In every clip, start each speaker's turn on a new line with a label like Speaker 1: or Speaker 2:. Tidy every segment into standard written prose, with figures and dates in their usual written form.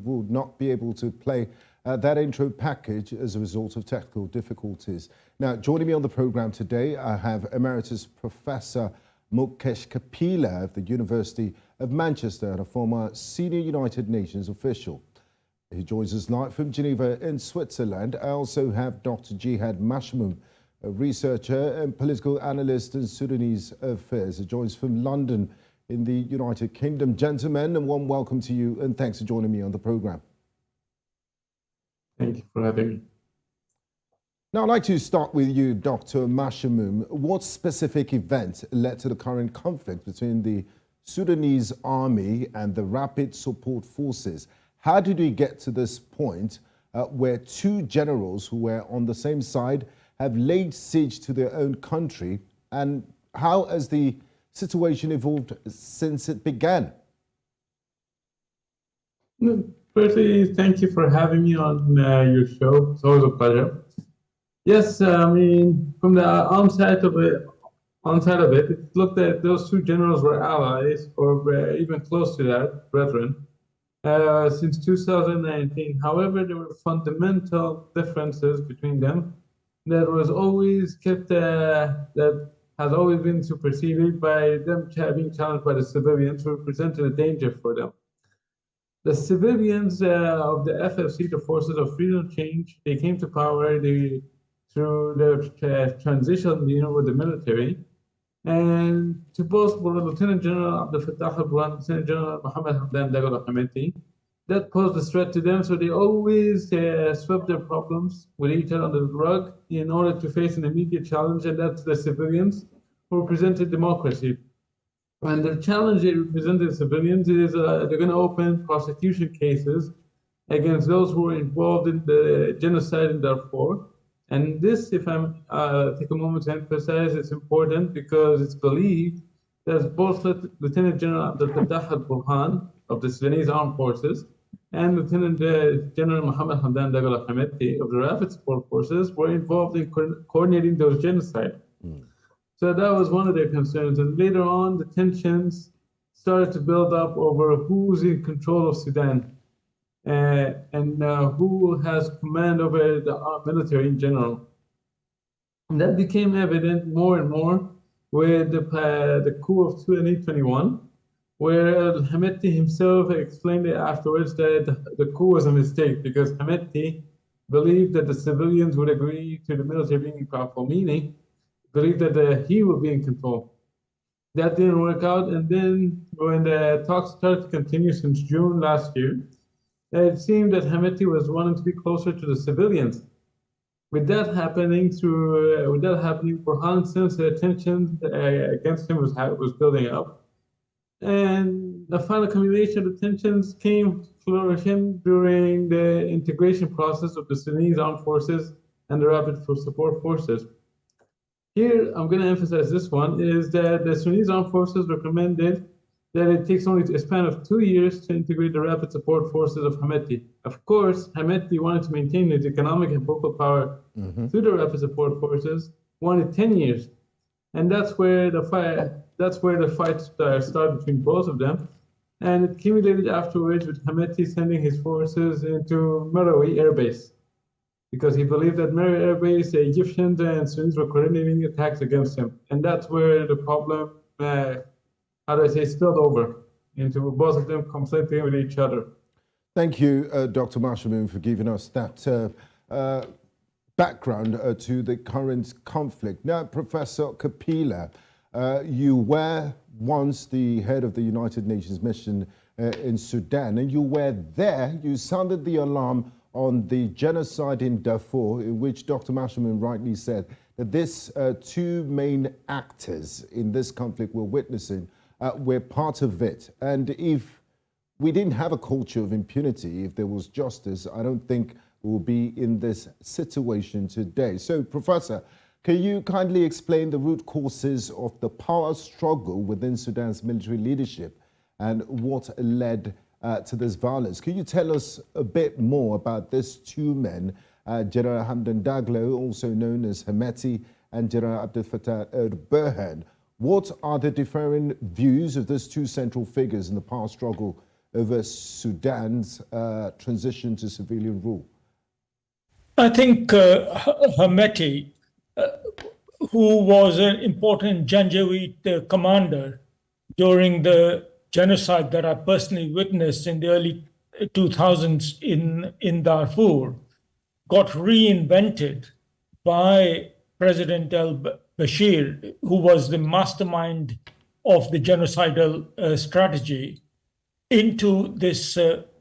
Speaker 1: would not be able to play that intro package as a result of technical difficulties. Now, joining me on the program today, I have Emeritus Professor Mukesh Kapila of the University of Manchester and a former senior United Nations official. He joins us live from Geneva in Switzerland. I also have Dr. Jihad Mashamoun, a researcher and political analyst in Sudanese affairs. He joins from London in the United Kingdom. Gentlemen, a warm welcome to you and thanks for joining me on the program.
Speaker 2: Thank you for having me.
Speaker 1: Now, I'd like to start with you, Dr. Mashamoun. What specific event led to the current conflict between the Sudanese Army and the Rapid Support Forces? How did we get to this point where two generals who were on the same side have laid siege to their own country? And how has the situation evolved since it began?
Speaker 2: Firstly, thank you for having me on your show. It's always a pleasure. Yes, I mean, from the onset of it, it looked that those two generals were allies, or were even close to that, brethren, since 2019. However, there were fundamental differences between them that was always kept, that has always been superseded by them being challenged by the civilians who represented a danger for them. The civilians of the FFC, the Forces of Freedom Change, they came to power through the transition, with the military, and to both Lieutenant General Abdel Fattah al-Burhan, Lieutenant General Mohammed Hamdan, that posed a threat to them. So they always swept their problems with each other under the rug in order to face an immediate challenge, and that's the civilians who represented democracy. And the challenge they represented civilians is they're going to open prosecution cases against those who were involved in the genocide in Darfur. And this, if I take a moment to emphasize, it's important because it's believed that both Lieutenant General Abdel Fattah al-Burhan of the Sudanese Armed Forces and Lieutenant General Mohammed Hamdan of the Rapid Support Forces were involved in coordinating those genocide. So that was one of their concerns. And later on, the tensions started to build up over who's in control of Sudan and who has command over the military in general. And that became evident more and more with the coup of 2021, where Hameti himself explained it afterwards that the coup was a mistake because Hameti believed that the civilians would agree to the military being powerful, meaning believed that he would be in control. That didn't work out, and then when the talks started to continue since June last year, it seemed that Hameti was wanting to be closer to the civilians. With that happening, Burhan sensed the tension against him was building up, and the final accumulation of the tensions came flourishing during the integration process of the Sudanese Armed Forces and the Rapid Support Forces. Here, I'm going to emphasize this one, is that the Sudanese Armed Forces recommended that it takes only a span of 2 years to integrate the Rapid Support Forces of Hameti. Of course, Hameti wanted to maintain his economic and political power through the Rapid Support Forces, wanted 10 years. And that's where the fight started between both of them. And it accumulated afterwards with Hameti sending his forces into Marawi Air Base, because he believed that Marawi Air Base, the Egyptians and Sudanese were coordinating attacks against him. And that's where the problem, spilled over into both of them conflicting with each other.
Speaker 1: Thank you, Dr. Mashamoun, for giving us that background to the current conflict. Now, Professor Kapila, you were once the head of the United Nations mission in Sudan, and you were there, you sounded the alarm on the genocide in Darfur, in which Dr. Mashamoun rightly said that these two main actors in this conflict we're witnessing were part of it. And if we didn't have a culture of impunity, if there was justice, I don't think we will be in this situation today. So, Professor, can you kindly explain the root causes of the power struggle within Sudan's military leadership and what led to this violence? Can you tell us a bit more about these two men, General Hamdan Daglo, also known as Hameti, and General Abdel Fattah al-Burhan? What are the differing views of these two central figures in the power struggle over Sudan's transition to civilian rule?
Speaker 3: I think Hameti, who was an important Janjaweed commander during the genocide that I personally witnessed in the early 2000s in Darfur, got reinvented by President al-Bashir, who was the mastermind of the genocidal strategy, into this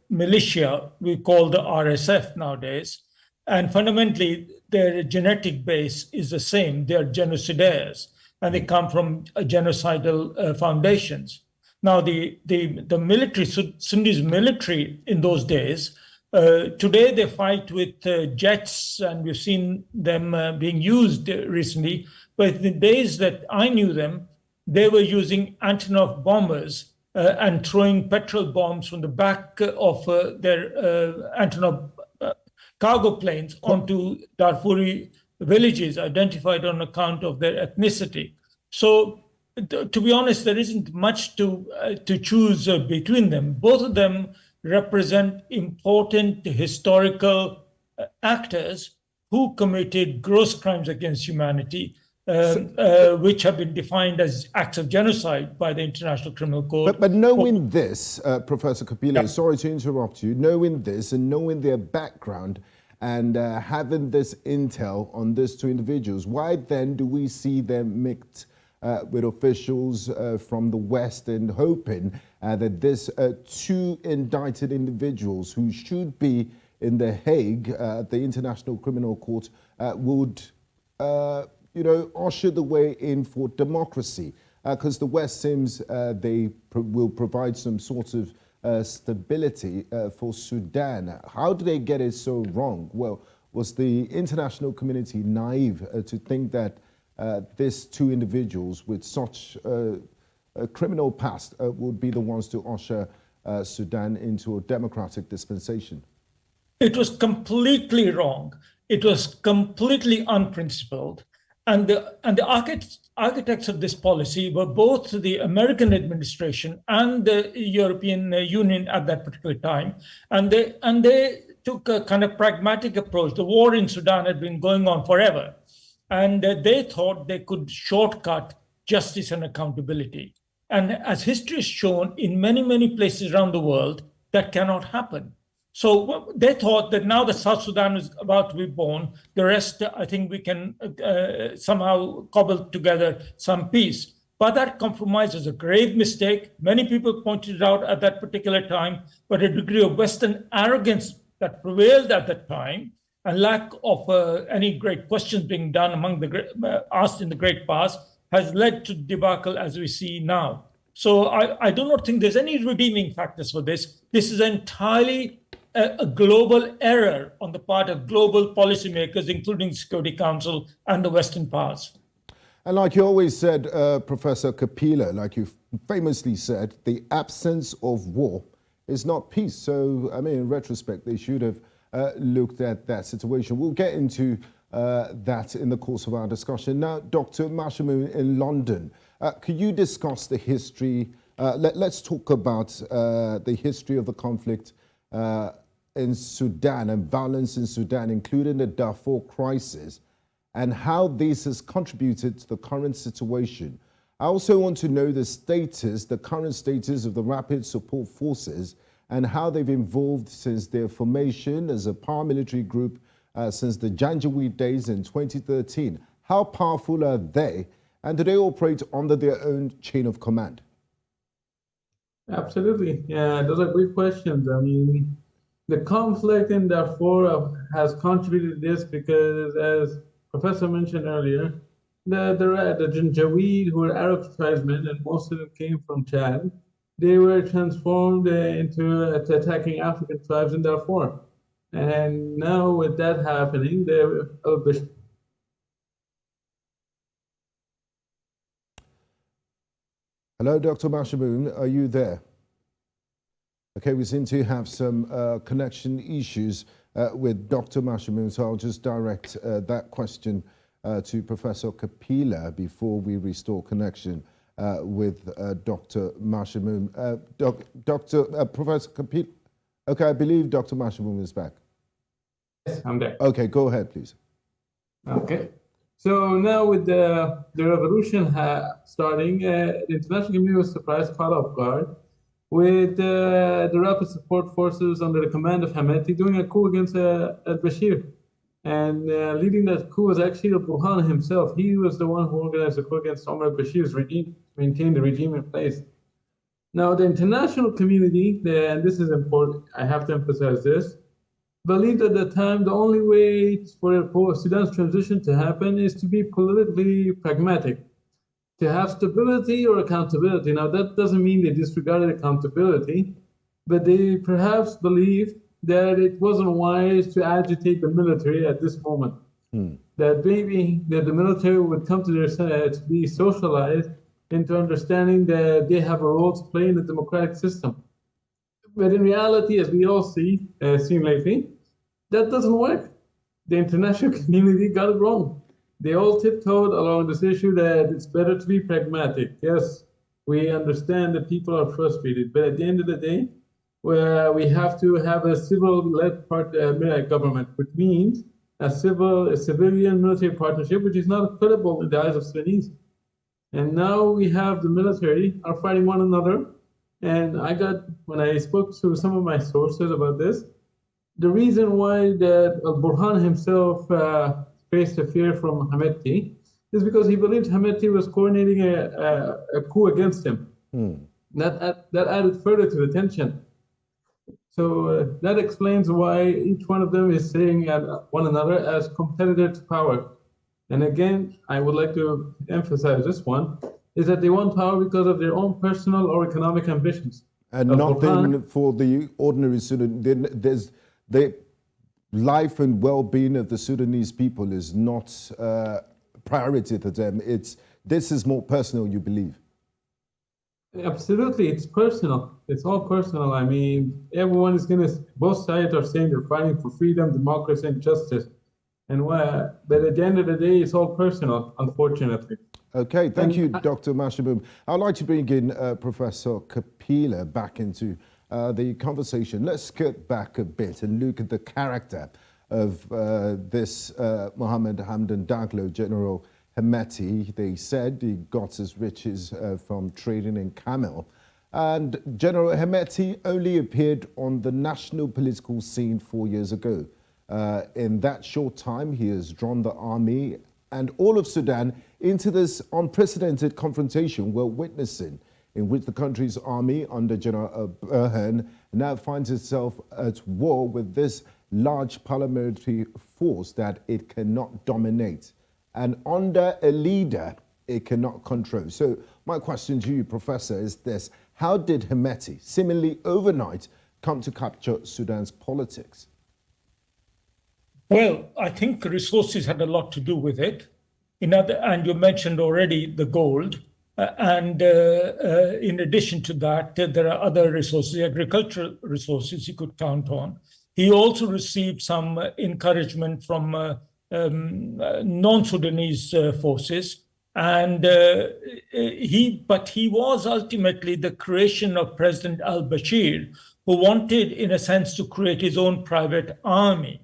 Speaker 3: militia we call the RSF nowadays. And fundamentally, their genetic base is the same. They are genocidaires, and they come from genocidal foundations. Now, the military, Sudanese military in those days, today they fight with jets, and we've seen them being used recently. But in the days that I knew them, they were using Antonov bombers and throwing petrol bombs from the back of their Antonov cargo planes onto Darfuri villages identified on account of their ethnicity. So, to be honest, there isn't much to choose between them. Both of them represent important historical actors who committed gross crimes against humanity, which have been defined as acts of genocide by the International Criminal Court.
Speaker 1: But knowing this, Professor Kapila, sorry to interrupt you, knowing this and knowing their background and having this intel on these two individuals, why then do we see them mixed with officials from the West and hoping that these two indicted individuals who should be in The Hague, the International Criminal Court, would usher the way in for democracy? Because the West seems they will provide some sort of stability for Sudan. How did they get it so wrong? Well, was the international community naive to think that these two individuals with such a criminal past would be the ones to usher Sudan into a democratic dispensation?
Speaker 3: It was completely wrong. It was completely unprincipled. And the architects of this policy were both the American administration and the European Union at that particular time. And they took a kind of pragmatic approach. The war in Sudan had been going on forever. And they thought they could shortcut justice and accountability. And as history has shown, in many, many places around the world, that cannot happen. So they thought that now that South Sudan is about to be born, the rest, I think we can somehow cobble together some peace. But that compromise was a grave mistake. Many people pointed it out at that particular time, but a degree of Western arrogance that prevailed at that time and lack of any great questions being done among asked in the great past has led to debacle as we see now. So I do not think there's any redeeming factors for this. This is entirely a global error on the part of global policymakers, including the Security Council and the Western powers.
Speaker 1: And like you always said, Professor Kapila, like you famously said, the absence of war is not peace. So, I mean, in retrospect, they should have looked at that situation. We'll get into that in the course of our discussion. Now, Dr. Mashamoun in London, could you discuss the history? Let's talk about the history of the conflict in Sudan and violence in Sudan, including the Darfur crisis, and how this has contributed to the current situation. I also want to know the current status of the Rapid Support Forces and how they've evolved since their formation as a paramilitary group since the Janjaweed days in 2013. How powerful are they, and do they operate under their own chain of command?
Speaker 2: Absolutely. Yeah, those are great questions. I mean, the conflict in Darfur has contributed to this because, as Professor mentioned earlier, the Janjaweed, who were Arab tribesmen, and most of them came from Chad, they were transformed into attacking African tribes in Darfur. And now with that happening,
Speaker 1: Hello, Dr. Mashamoun, are you there? Okay, we seem to have some connection issues with Dr. Mashamoun, so I'll just direct that question to Professor Kapila before we restore connection with Dr. Mashamoun. Professor Kapila, okay, I believe Dr. Mashamoun is back.
Speaker 2: Yes, I'm there.
Speaker 1: Okay, go ahead, please.
Speaker 2: Okay. So now with the revolution starting, the international community was surprised, caught off guard, with the rapid support forces under the command of Hameti doing a coup against al-Bashir. And leading that coup was actually al-Burhan himself. He was the one who organized the coup against Omar al-Bashir's regime, to maintain the regime in place. Now, the international community, and this is important, I have to emphasize this, believed at the time the only way for Sudan's transition to happen is to be politically pragmatic, to have stability or accountability. Now, that doesn't mean they disregarded accountability, but they perhaps believed that it wasn't wise to agitate the military at this moment. That maybe that the military would come to their to be socialized into understanding that they have a role to play in the democratic system. But in reality, as we all seen lately, that doesn't work. The international community got it wrong. They all tiptoed along this issue that it's better to be pragmatic. Yes, we understand that people are frustrated, but at the end of the day, we have to have a civil-led government, which means a civilian military partnership, which is not credible in the eyes of Sudanese. And now we have the military are fighting one another. And when I spoke to some of my sources about this, the reason why that al-Burhan himself faced a fear from Hameti is because he believed Hameti was coordinating a coup against him. That added further to the tension. So that explains why each one of them is saying at one another as competitor to power. And again, I would like to emphasize this one, is that they want power because of their own personal or economic ambitions.
Speaker 1: And nothing for the ordinary Sudan. There's the life and well-being of the Sudanese people is not priority to them. This is more personal, you believe?
Speaker 2: Absolutely, it's personal. It's all personal. I mean, everyone is both sides are saying they're fighting for freedom, democracy, and justice. But at the end of the day, it's all personal, unfortunately.
Speaker 1: Okay, thank you, Dr. Mashamoun. I'd like to bring in Professor Kapila back into the conversation. Let's get back a bit and look at the character of this Mohammed Hamdan Daglo, General Hameti. They said he got his riches from trading in camel. And General Hameti only appeared on the national political scene 4 years ago. In that short time, he has drawn the army and all of Sudan into this unprecedented confrontation we're witnessing, in which the country's army under General Burhan now finds itself at war with this large paramilitary force that it cannot dominate. And under a leader, it cannot control. So my question to you, Professor, is this. How did Hameti, seemingly overnight, come to capture Sudan's politics?
Speaker 3: Well, I think resources had a lot to do with it. And you mentioned already the gold. And in addition to that, there are other resources, agricultural resources he could count on. He also received some encouragement from non-Sudanese forces. But he was ultimately the creation of President al-Bashir, who wanted, in a sense, to create his own private army.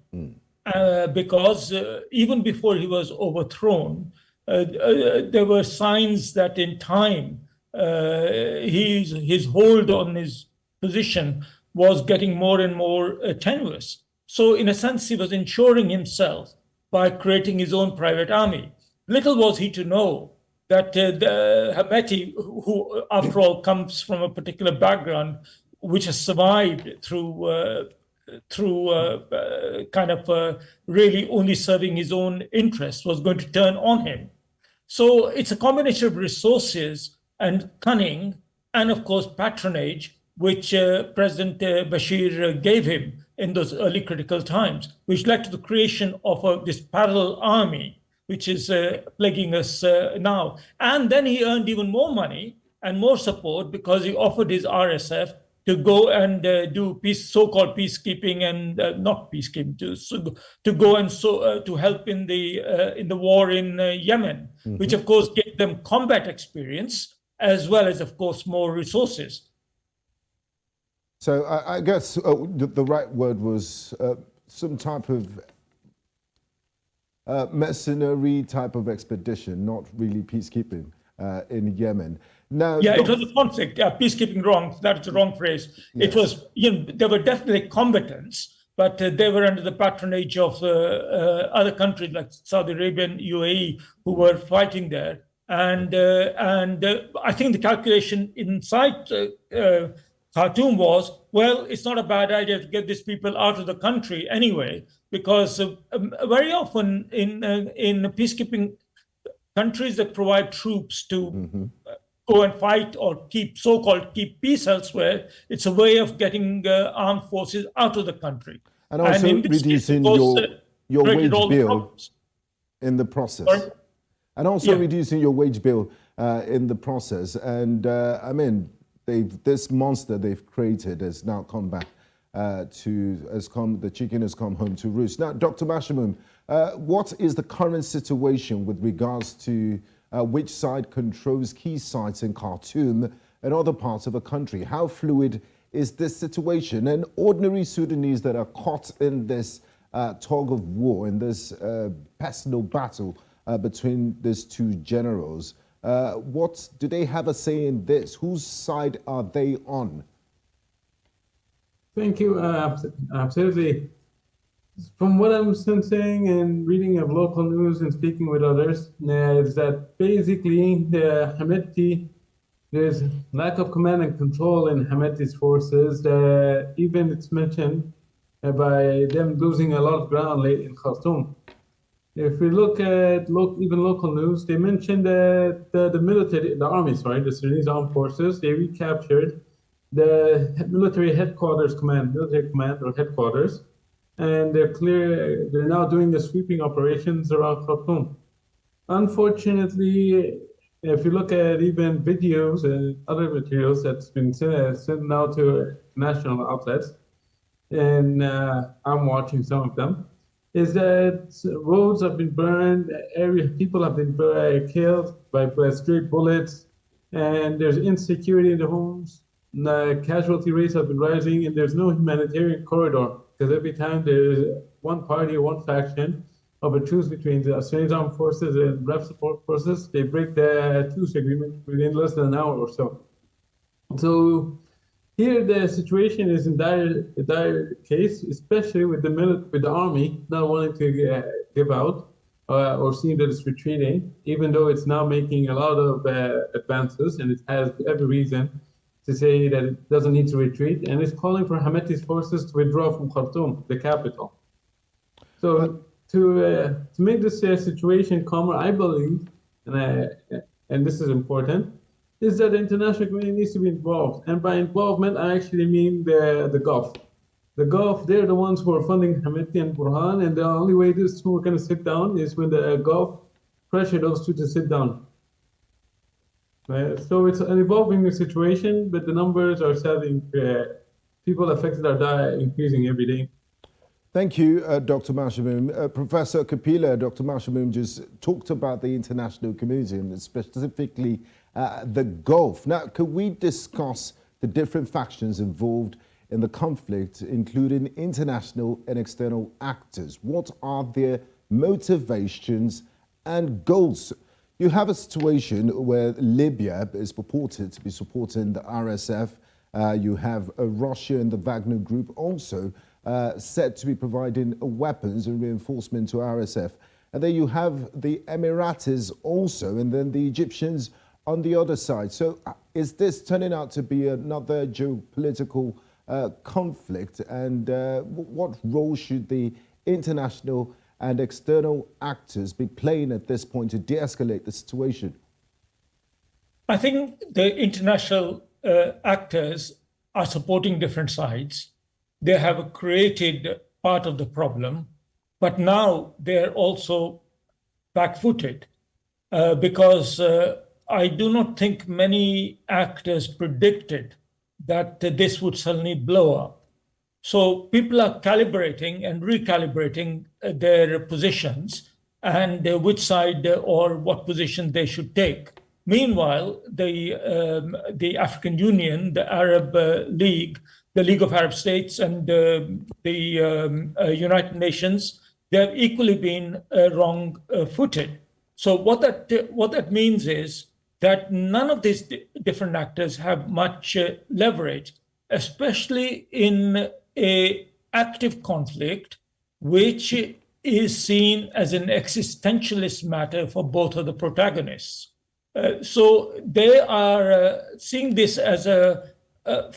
Speaker 3: Because even before he was overthrown, there were signs that in time his hold on his position was getting more and more tenuous. So in a sense, he was ensuring himself by creating his own private army. Little was he to know that Hameti, who after all comes from a particular background which has survived through really only serving his own interests, was going to turn on him. So it's a combination of resources and cunning and, of course, patronage, which President Bashir gave him in those early critical times, which led to the creation of this parallel army, which is plaguing us now. And then he earned even more money and more support because he offered his RSF to go and do so-called peacekeeping and not peacekeeping, to go and to help in the war in Yemen, which of course gave them combat experience as well as, of course, more resources.
Speaker 1: So I guess the right word was some type of mercenary type of expedition, not really peacekeeping in Yemen. Now,
Speaker 3: yeah, it was a conflict. Peacekeeping, wrong. That's the wrong phrase.
Speaker 1: Yes.
Speaker 3: It was, there were definitely combatants, but they were under the patronage of other countries like Saudi Arabia and UAE who were fighting there. And I think the calculation inside Khartoum was, well, it's not a bad idea to get these people out of the country anyway, because very often in peacekeeping countries that provide troops to go and fight or so-called keep peace elsewhere, it's a way of getting armed forces out of the country.
Speaker 1: And also reducing your wage bill in the process.
Speaker 3: Sorry?
Speaker 1: And also reducing your wage bill in the process. And I mean, this monster they've created has now come back the chicken has come home to roost. Now, Dr. Mashamoun, what is the current situation with regards to which side controls key sites in Khartoum and other parts of the country? How fluid is this situation? And ordinary Sudanese that are caught in this tug of war, in this personal battle between these two generals, what do they have a say in this? Whose side are they on?
Speaker 2: Thank you. Absolutely. From what I'm sensing and reading of local news and speaking with others, is that basically the Hemeti, there's lack of command and control in Hemeti's forces. Even it's mentioned by them losing a lot of ground late in Khartoum. If we look at even local news, they mentioned that the army, the Sudanese armed forces, they recaptured the military command or headquarters, and they're now doing the sweeping operations around Khartoum. Unfortunately, if you look at even videos and other materials that's been sent out to national outlets, and I'm watching some of them, is that roads have been burned, people have been killed by stray bullets, and there's insecurity in the homes. The casualty rates have been rising, and there's no humanitarian corridor, because every time there's one party or one faction of a truce between the Sudanese armed forces and REF support forces, they break the truce agreement within less than an hour or so. So here the situation is in dire case, especially with the army not wanting to give out or seeing that it's retreating, even though it's now making a lot of advances, and it has every reason to say that it doesn't need to retreat, and it's calling for Hemeti's forces to withdraw from Khartoum, the capital. So to make this situation calmer, I believe, and this is important, is that the international community needs to be involved. And by involvement, I actually mean the Gulf. The Gulf, they're the ones who are funding Hemeti and Burhan, and the only way these two are going to sit down is when the Gulf pressure those two to sit down. So it's an evolving situation, but the numbers are sadly, people affected are increasing every day.
Speaker 1: Thank you, Dr. Mashamoun. Professor Kapila, Dr. Mashamoun just talked about the international community and specifically the Gulf. Now, could we discuss the different factions involved in the conflict, including international and external actors? What are their motivations and goals? You have a situation where Libya is purported to be supporting the RSF. You have Russia and the Wagner Group also said to be providing weapons and reinforcement to RSF. And then you have the Emeritus also, and then the Egyptians on the other side. So is this turning out to be another geopolitical conflict? And what role should the international and external actors be playing at this point to de-escalate the situation?
Speaker 3: I think the international actors are supporting different sides. They have created part of the problem, but now they're also back-footed because I do not think many actors predicted that this would suddenly blow up. So people are calibrating and recalibrating their positions and which side or what position they should take. Meanwhile, the African Union, the Arab League, the League of Arab States, and the United Nations, they have equally been wrong-footed. So what that means is that none of these different actors have much leverage, especially in an active conflict, which is seen as an existentialist matter for both of the protagonists. So they are seeing this as a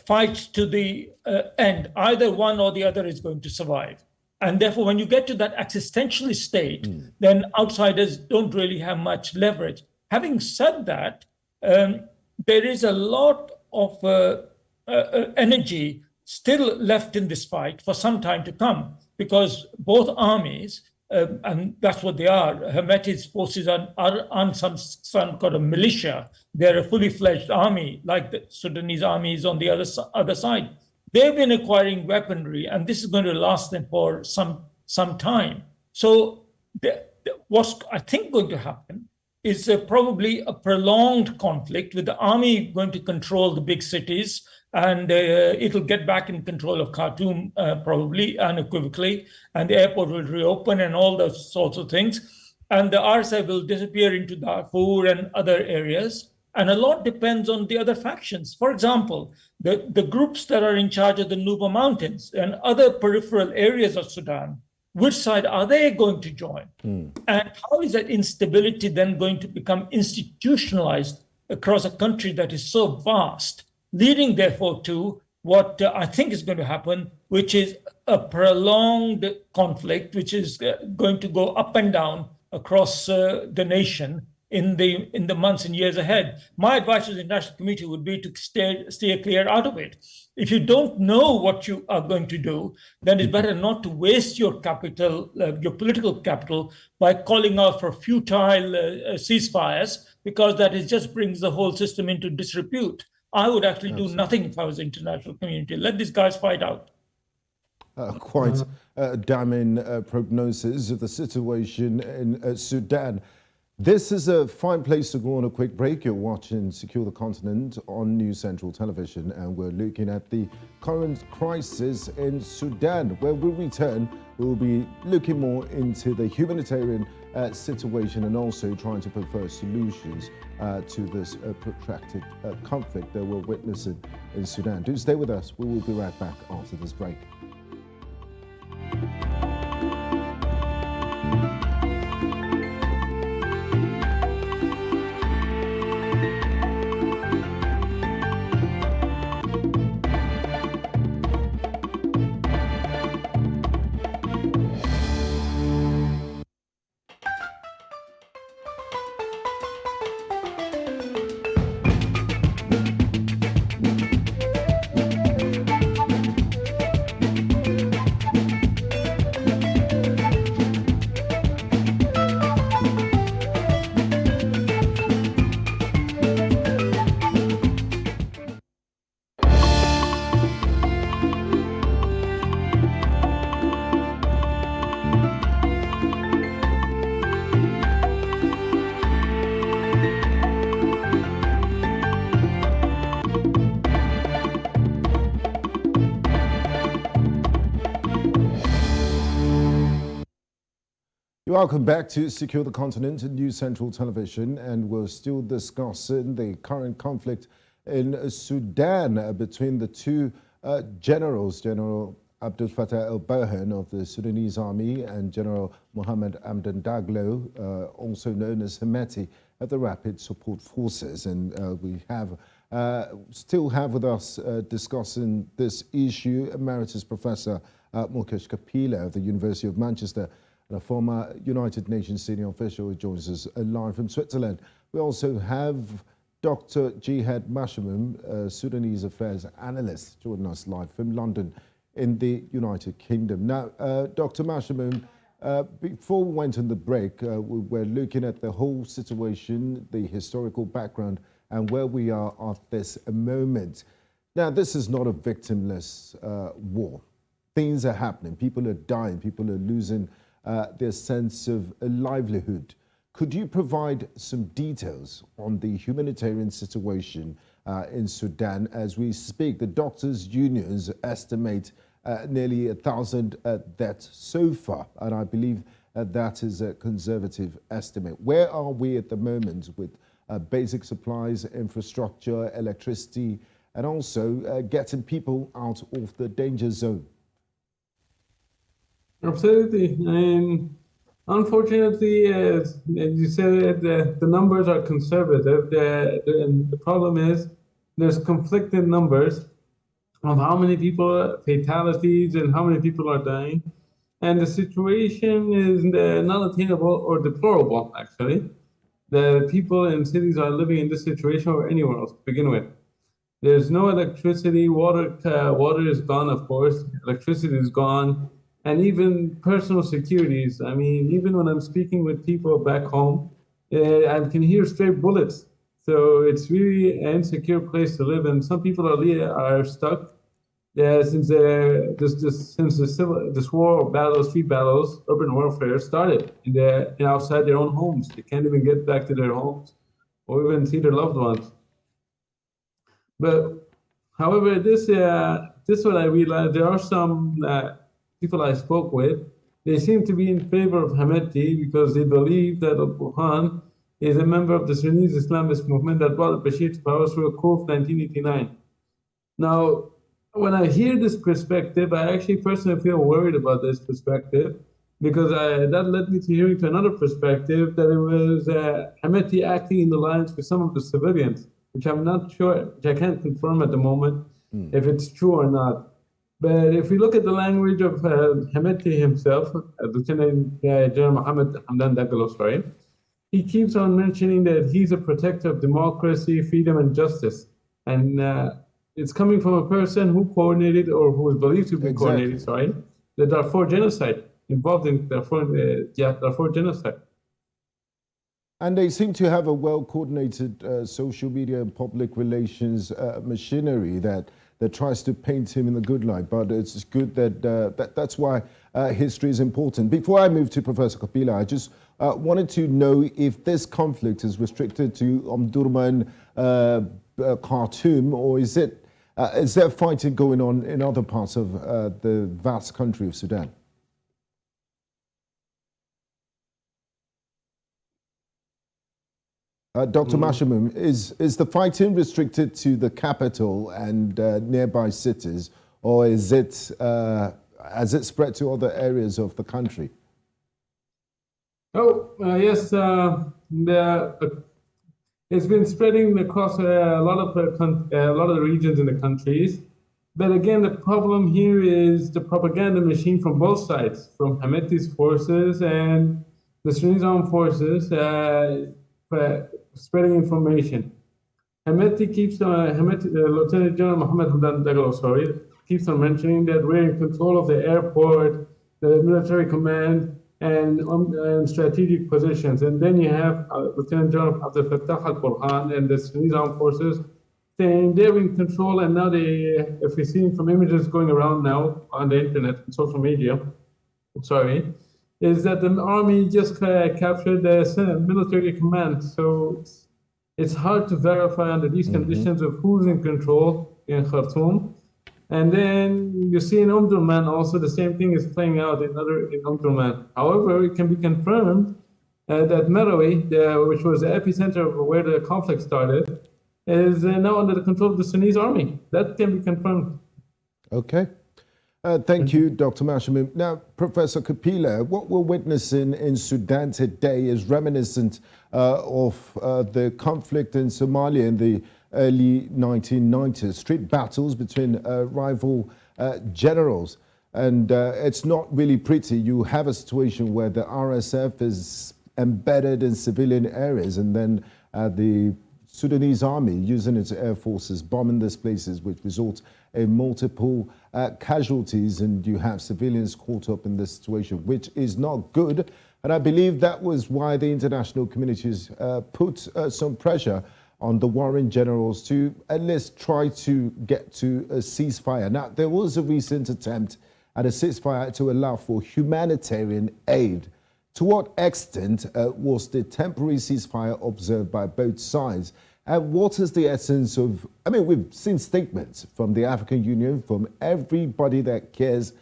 Speaker 3: fight to the end. Either one or the other is going to survive. And therefore, when you get to that existentialist state, then outsiders don't really have much leverage. Having said that, there is a lot of energy still left in this fight for some time to come, because both armies, and that's what they are, Hemeti's forces aren't some kind of militia. They're a fully fledged army, like the Sudanese army is on the other side. They've been acquiring weaponry, and this is going to last them for some time. So what's, I think, going to happen is probably a prolonged conflict with the army going to control the big cities, and it'll get back in control of Khartoum probably unequivocally, and the airport will reopen and all those sorts of things. And the RSF will disappear into Darfur and other areas. And a lot depends on the other factions. For example, the groups that are in charge of the Nuba Mountains and other peripheral areas of Sudan, which side are they going to join? And how is that instability then going to become institutionalized across a country that is so vast, leading therefore to what I think is going to happen, which is a prolonged conflict, which is going to go up and down across the nation in the months and years ahead. My advice to the international community would be to steer clear out of it. If you don't know what you are going to do, then it's better not to waste your capital, your political capital, by calling out for futile ceasefires, because that just brings the whole system into disrepute. I would actually do nothing if I was the international community. Let these guys fight out.
Speaker 1: Quite a damning prognosis of the situation in Sudan. This is a fine place to go on a quick break. You're watching Secure the Continent on News Central Television, and we're looking at the current crisis in Sudan. When we return, we'll be looking more into the humanitarian situation and also trying to prefer solutions to this protracted conflict that we're witnessing in Sudan. Do stay with us. We will be right back after this break. Welcome back to Secure the Continent and News Central Television, and we're still discussing the current conflict in Sudan between the two generals, General Abdel Fattah el-Burhan of the Sudanese Army and General Mohammed Hamdan Daglo, also known as Hemeti, of the Rapid Support Forces. And we have still have with us discussing this issue Emeritus Professor Mukesh Kapila of the University of Manchester, and a former United Nations senior official who joins us live from Switzerland. We also have Dr. Jihad Mashamoun, Sudanese Affairs Analyst, joining us live from London in the United Kingdom. Now, Dr. Mashamoun, before we went on the break, we were looking at the whole situation, the historical background, and where we are at this moment. Now, this is not a victimless war. Things are happening. People are dying. People are losing their sense of livelihood. could you provide some details on the humanitarian situation in Sudan as we speak? The doctors' unions estimate nearly 1,000 deaths so far, and I believe that is a conservative estimate. Where are we at the moment with basic supplies, infrastructure, electricity, and also getting people out of the danger zone?
Speaker 2: Absolutely. And unfortunately, as you said, the numbers are conservative. The problem is there's conflicting numbers of how many people, fatalities, and how many people are dying. And the situation is not attainable or deplorable, actually. The people in cities are living in this situation or anywhere else to begin with. There's no electricity, water is gone, of course, electricity is gone, and even personal securities. I mean, even when I'm speaking with people back home, I can hear stray bullets. So it's really an insecure place to live, and some people are stuck. Since this war of battles, street battles, urban warfare started outside their own homes. They can't even get back to their homes or even see their loved ones. But however, this what I realized, there are some people I spoke with, they seem to be in favor of Hameti because they believe that Al-Burhan is a member of the Sudanese Islamist movement that brought Bashir to power through a coup of 1989. Now, when I hear this perspective, I actually personally feel worried about this perspective because that led me to hearing to another perspective that it was Hameti acting in alliance with some of the civilians, which I'm not sure, which I can't confirm at the moment if it's true or not. But if we look at the language of Hameti himself, Lieutenant General Mohammed Hamdan Dagalo, sorry, he keeps on mentioning that he's a protector of democracy, freedom, and justice. And it's coming from a person who coordinated, or who is believed to be coordinating, the Darfur genocide, involved in Darfur genocide.
Speaker 1: And they seem to have a well-coordinated social media and public relations machinery that tries to paint him in the good light. But it's good that that's why history is important. Before I move to Professor Kapila, I just wanted to know if this conflict is restricted to Omdurman, Khartoum, or is there fighting going on in other parts of the vast country of Sudan? Dr. Mashamoun, is the fighting restricted to the capital and nearby cities, or has it spread to other areas of the country?
Speaker 2: Yes, it's been spreading across a lot of the regions in the countries. But again, the problem here is the propaganda machine from both sides, from Hameti's forces and the Sudanese armed forces, spreading information. Lieutenant General Mohammed Hamdan Dagalo, keeps on mentioning that we're in control of the airport, the military command, and strategic positions. And then you have Lieutenant General Abdel Fattah al-Burhan and the Sudanese armed forces saying they're in control, and now if we're seeing from images going around now on the internet and social media, is that the army just captured the military command. So it's hard to verify under these conditions of who's in control in Khartoum. And then you see in Omdurman also the same thing is playing out in Omdurman. However, it can be confirmed that Merowe, which was the epicenter of where the conflict started, is now under the control of the Sudanese Army. That can be confirmed.
Speaker 1: Okay. Thank you, Dr. Mashamoun. Now, Professor Kapila, what we're witnessing in Sudan today is reminiscent of the conflict in Somalia in the early 1990s, street battles between rival generals. And it's not really pretty. You have a situation where the RSF is embedded in civilian areas, and then the Sudanese army using its air forces bombing these places, which results in multiple casualties, and you have civilians caught up in this situation, which is not good. And I believe that was why the international communities put some pressure on the warring generals to at least try to get to a ceasefire. Now, there was a recent attempt at a ceasefire to allow for humanitarian aid To what extent was the temporary ceasefire observed by both sides? And what is the essence of, I mean, we've seen statements from the African Union, from everybody that cares,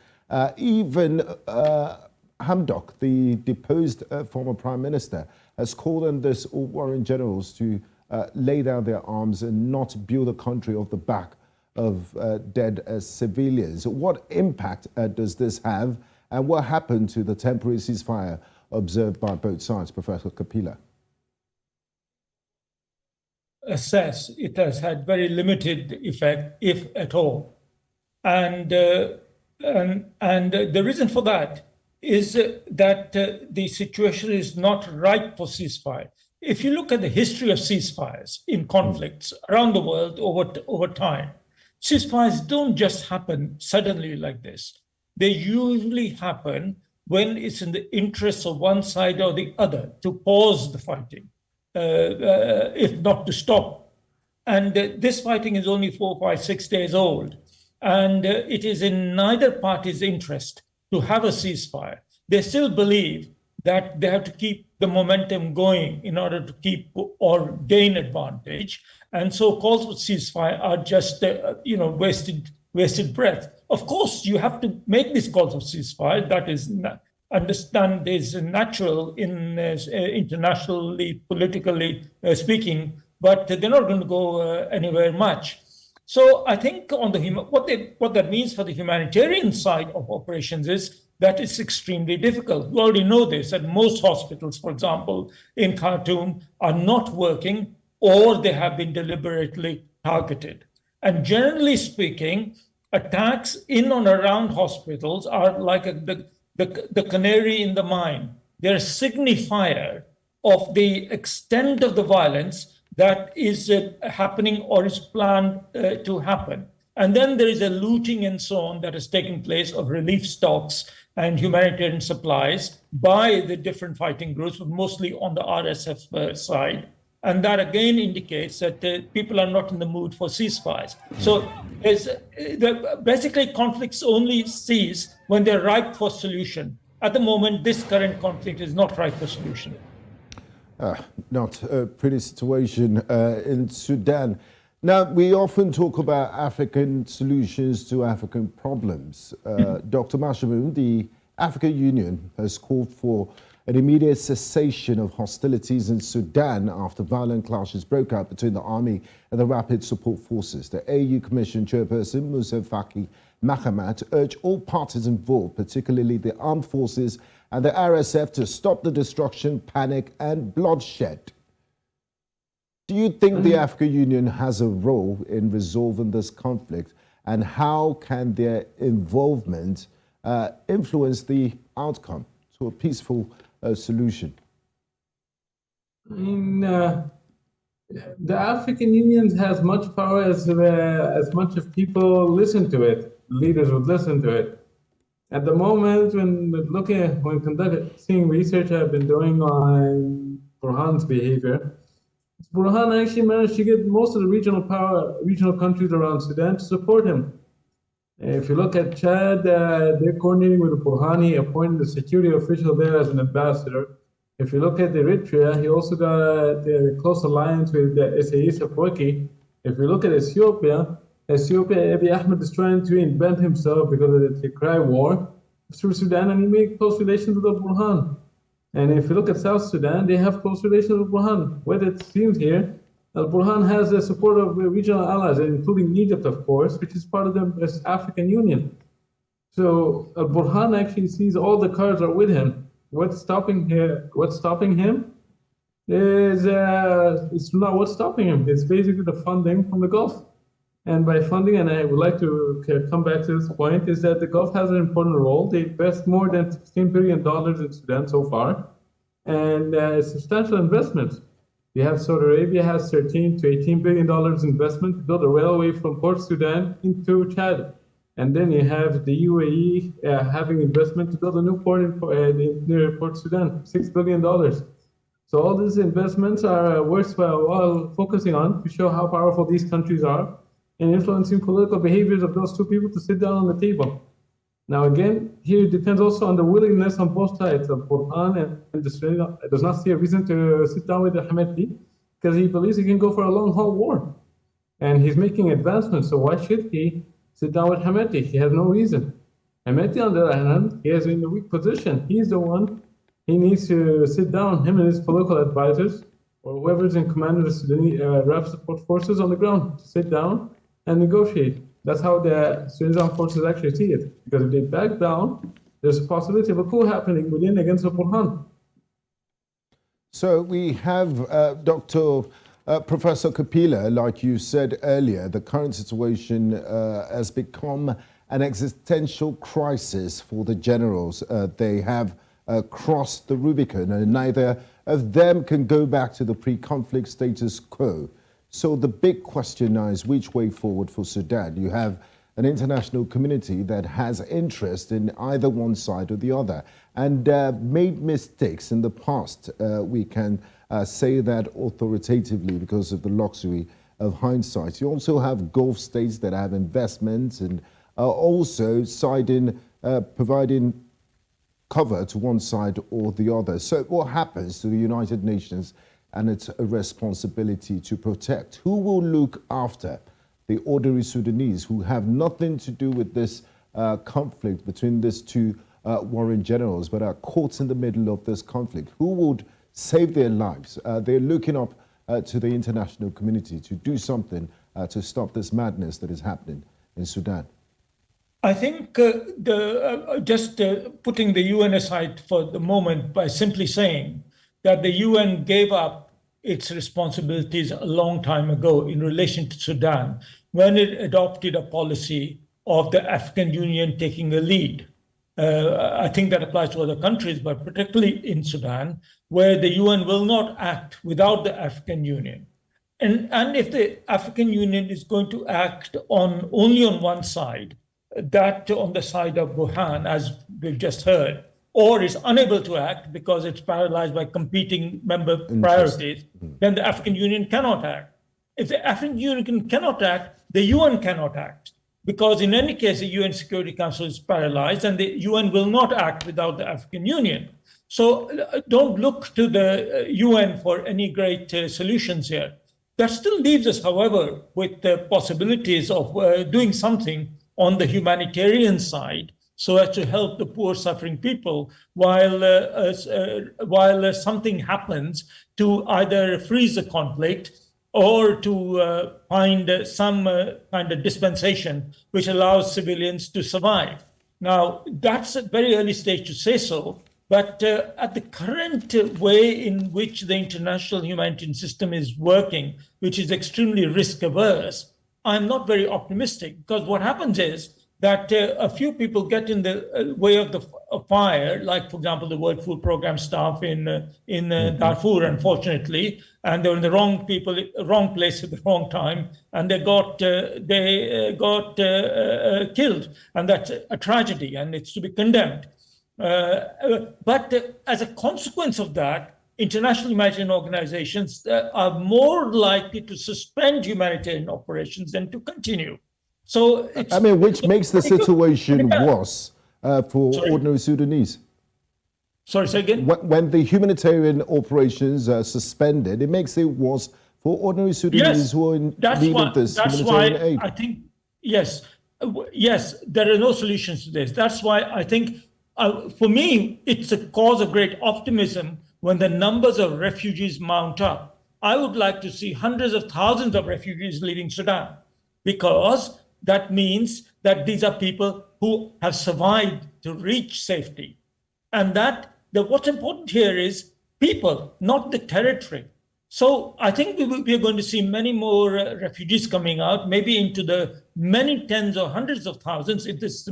Speaker 1: even Hamdan, the deposed former prime minister, has called on this all warring generals to lay down their arms and not build a country off the back of dead civilians. What impact does this have, and what happened to the temporary ceasefire observed by both sides, Professor Kapila?
Speaker 3: Assess it has had very limited effect, if at all, and the reason for that is that the situation is not ripe for ceasefire. If you look at the history of ceasefires in conflicts around the world over time, ceasefires don't just happen suddenly like this. They usually happen when it's in the interests of one side or the other to pause the fighting, if not to stop. And this fighting is only 4, 5, 6 days old. And it is in neither party's interest to have a ceasefire. They still believe that they have to keep the momentum going in order to keep or gain advantage. And so calls for ceasefire are just, wasted breath. Of course, you have to make these calls for ceasefire. That is natural in internationally, politically speaking, but they're not going to go anywhere much. So I think on the what that means for the humanitarian side of operations is that it's extremely difficult. We already know this, that most hospitals, for example, in Khartoum are not working, or they have been deliberately targeted. And generally speaking, attacks in and around hospitals are like the canary in the mine. They're a signifier of the extent of the violence that is happening or is planned to happen. And then there is a looting and so on that is taking place of relief stocks and humanitarian supplies by the different fighting groups, but mostly on the RSF side. And that again indicates that people are not in the mood for ceasefires. So basically conflicts only cease when they're ripe for solution. At the moment, this current conflict is not ripe for solution.
Speaker 1: Not a pretty situation in Sudan. Now, we often talk about African solutions to African problems. Dr. Mashamoun, the African Union has called for an immediate cessation of hostilities in Sudan after violent clashes broke out between the army and the rapid support forces. The AU Commission chairperson, Musa Faki Mahamat, urged all parties involved, particularly the armed forces and the RSF, to stop the destruction, panic and bloodshed. Do you think the African Union has a role in resolving this conflict, and how can their involvement influence the outcome to a peaceful solution?
Speaker 2: I mean, the African Union has much power as much as people listen to it, leaders would listen to it. At the moment, seeing research I've been doing on Burhan's behavior, Burhan actually managed to get most of the regional countries around Sudan to support him. If you look at Chad, they're coordinating with Burhani, appointed the security official there as an ambassador. If you look at Eritrea, he also got a close alliance with Isaias Afwerki. If you look at Ethiopia, Abiy Ahmed is trying to invent himself because of the Tigray war through Sudan, and he made close relations with Burhan. And if you look at South Sudan, they have close relations with Burhan. What it seems here, Burhan has the support of regional allies, including Egypt, of course, which is part of the African Union. So Burhan actually sees all the cards are with him. What's stopping him is it's not what's stopping him. It's basically the funding from the Gulf. And by funding, and I would like to come back to this point, is that the Gulf has an important role. They invest more than $16 billion in Sudan so far, and substantial investments. You have Saudi Arabia has $13 to $18 billion investment to build a railway from Port Sudan into Chad. And then you have the UAE having investment to build a new port near Port Sudan, $6 billion. So all these investments are worthwhile focusing on to show how powerful these countries are and influencing political behaviors of those two people to sit down on the table. Now, again, here it depends also on the willingness on both sides of Burhan and the Sudan. Does not see a reason to sit down with the Hameti because he believes he can go for a long-haul war. And he's making advancements, so why should he sit down with Hameti? He has no reason. Hameti, on the other hand, he is in a weak position. He's the one, he needs to sit down, him and his political advisors, or whoever's in command of the Sudanese RAF support forces on the ground, to sit down and negotiate. That's how the Sudanese armed forces actually see it. Because if they back down, there's a possibility of a coup happening within against the Burhan.
Speaker 1: So we have Professor Kapila, like you said earlier, the current situation has become an existential crisis for the generals. They have crossed the Rubicon, and neither of them can go back to the pre-conflict status quo. So the big question now is which way forward for Sudan? You have an international community that has interest in either one side or the other and made mistakes in the past. We can say that authoritatively because of the luxury of hindsight. You also have Gulf states that have investments and also providing cover to one side or the other. So what happens to the United Nations and its responsibility to protect? Who will look after the ordinary Sudanese who have nothing to do with this conflict between these two warring generals, but are caught in the middle of this conflict? Who would save their lives? They're looking up to the international community to do something to stop this madness that is happening in Sudan.
Speaker 3: I think just putting the UN aside for the moment by simply saying that the UN gave up its responsibilities a long time ago in relation to Sudan when it adopted a policy of the African Union taking the lead. I think that applies to other countries, but particularly in Sudan, where the UN will not act without the African Union. And if the African Union is going to act only on one side, that on the side of Burhan, as we've just heard, or is unable to act because it's paralyzed by competing member priorities, then the African Union cannot act. If the African Union cannot act, the UN cannot act, because in any case, the UN Security Council is paralyzed and the UN will not act without the African Union. So don't look to the UN for any great solutions here. That still leaves us, however, with the possibilities of doing something on the humanitarian side so as to help the poor suffering people while something happens to either freeze the conflict or to find some kind of dispensation which allows civilians to survive. Now, that's a very early stage to say so, but at the current way in which the international humanitarian system is working, which is extremely risk averse, I'm not very optimistic, because what happens is that a few people get in the way of the fire, like, for example, the World Food Programme staff in Darfur, unfortunately, and they're in the wrong place at the wrong time, and they got killed, and that's a tragedy, and it's to be condemned. But as a consequence of that, international humanitarian organizations are more likely to suspend humanitarian operations than to continue. So
Speaker 1: which makes the situation worse for ordinary Sudanese.
Speaker 3: Sorry, say again?
Speaker 1: When the humanitarian operations are suspended, it makes it worse for ordinary Sudanese who are in need of this humanitarian aid.
Speaker 3: I think, yes, there are no solutions to this. That's why I think, for me, it's a cause of great optimism when the numbers of refugees mount up. I would like to see hundreds of thousands of refugees leaving Sudan, because that means that these are people who have survived to reach safety. And what's important here is people, not the territory. So I think we are going to see many more refugees coming out, maybe into the many tens or hundreds of thousands if this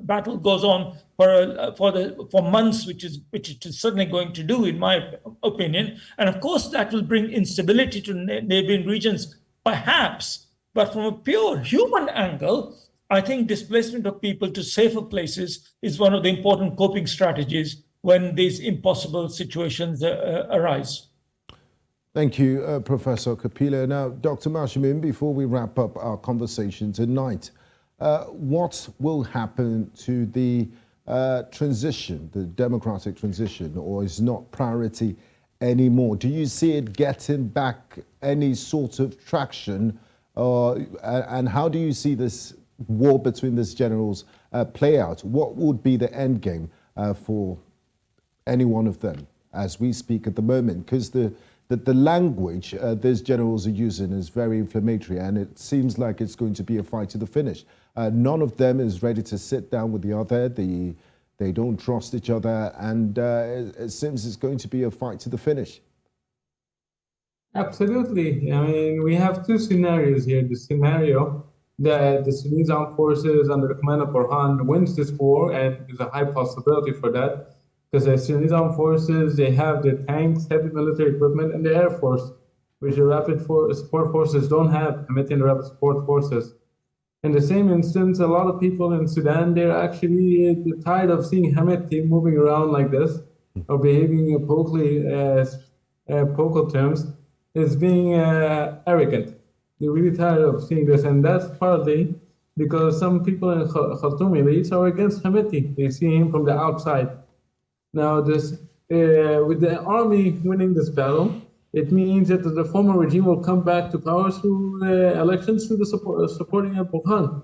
Speaker 3: battle goes on for months, which it is certainly going to do, in my opinion. And of course, that will bring instability to neighboring regions, perhaps. But from a pure human angle, I think displacement of people to safer places is one of the important coping strategies when these impossible situations arise.
Speaker 1: Thank you, Professor Kapila. Now, Dr. Mashamoun, before we wrap up our conversation tonight, what will happen to the transition, the democratic transition, or is not priority anymore? Do you see it getting back any sort of traction? And how do you see this war between these generals play out? What would be the end game for any one of them as we speak at the moment? Because the language these generals are using is very inflammatory, and it seems like it's going to be a fight to the finish. None of them is ready to sit down with the other. They don't trust each other, and it seems it's going to be a fight to the finish.
Speaker 2: Absolutely. I mean, we have two scenarios here. The scenario that the Sudanese armed forces under the command of Burhan wins this war, and there's a high possibility for that, because the Sudanese armed forces, they have the tanks, heavy military equipment, and the air force, which the rapid support forces don't have, Hemeti and the rapid support forces. In the same instance, a lot of people in Sudan, they're actually tired of seeing Hemeti moving around like this, or behaving in vocal terms, is being arrogant. They're really tired of seeing this, and that's partly because some people in Khartoum elites are against Hemeti. They see him from the outside. Now, this with the army winning this battle, it means that the former regime will come back to power through elections through the supporting of Burhan.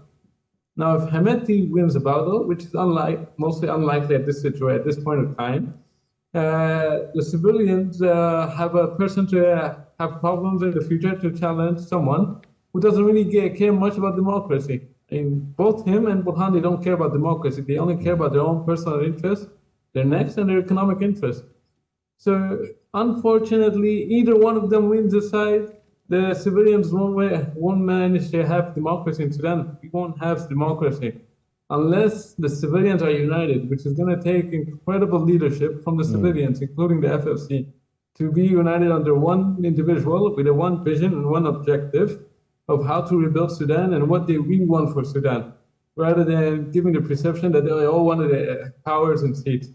Speaker 2: Now, if Hemeti wins the battle, which is mostly unlikely at this point of time, the civilians have a person to have problems in the future to challenge someone who doesn't really care much about democracy. And both him and Burhan, they don't care about democracy. They only care about their own personal interests, their necks, and their economic interests. So unfortunately, either one of them wins the side, the civilians won't manage to have democracy in Sudan. We won't have democracy unless the civilians are united, which is going to take incredible leadership from the civilians, including the FFC, to be united under one individual with a one vision and one objective of how to rebuild Sudan and what they really want for Sudan, rather than giving the perception that they all wanted powers and seats.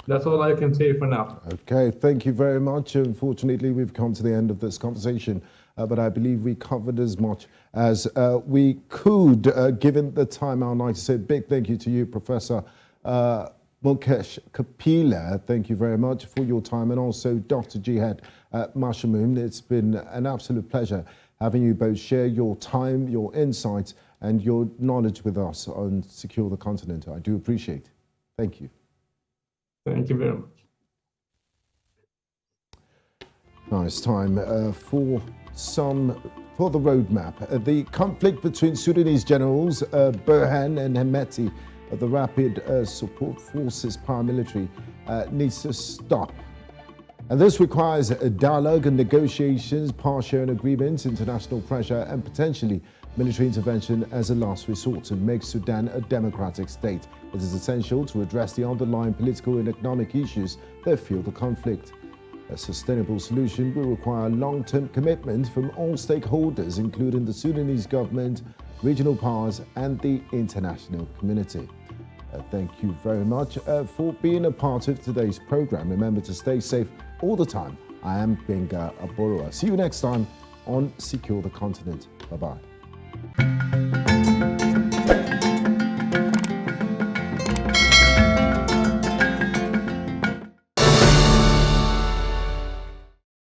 Speaker 2: That's all I can say for now.
Speaker 1: Okay, thank you very much. Unfortunately, we've come to the end of this conversation, but I believe we covered as much as we could, given the time. I'd like to say a big thank you to you, Professor Mukesh Kapila. Thank you very much for your time, and also Dr. Jihad Mashamoun. It's been an absolute pleasure having you both share your time, your insights, and your knowledge with us on Secure the Continent. I do appreciate it. Thank you.
Speaker 2: Thank you very much.
Speaker 1: Nice time for the roadmap. The conflict between Sudanese generals Burhan and Hemeti, the Rapid Support Forces paramilitary, needs to stop. And this requires a dialogue and negotiations, power sharing agreements, international pressure, and potentially military intervention as a last resort to make Sudan a democratic state. It is essential to address the underlying political and economic issues that fuel the conflict. A sustainable solution will require long-term commitment from all stakeholders, including the Sudanese government, regional powers, and the international community. Thank you very much for being a part of today's program. Remember to stay safe all the time. I am Gbenga Aborowa. See you next time on Secure the Continent. Bye-bye.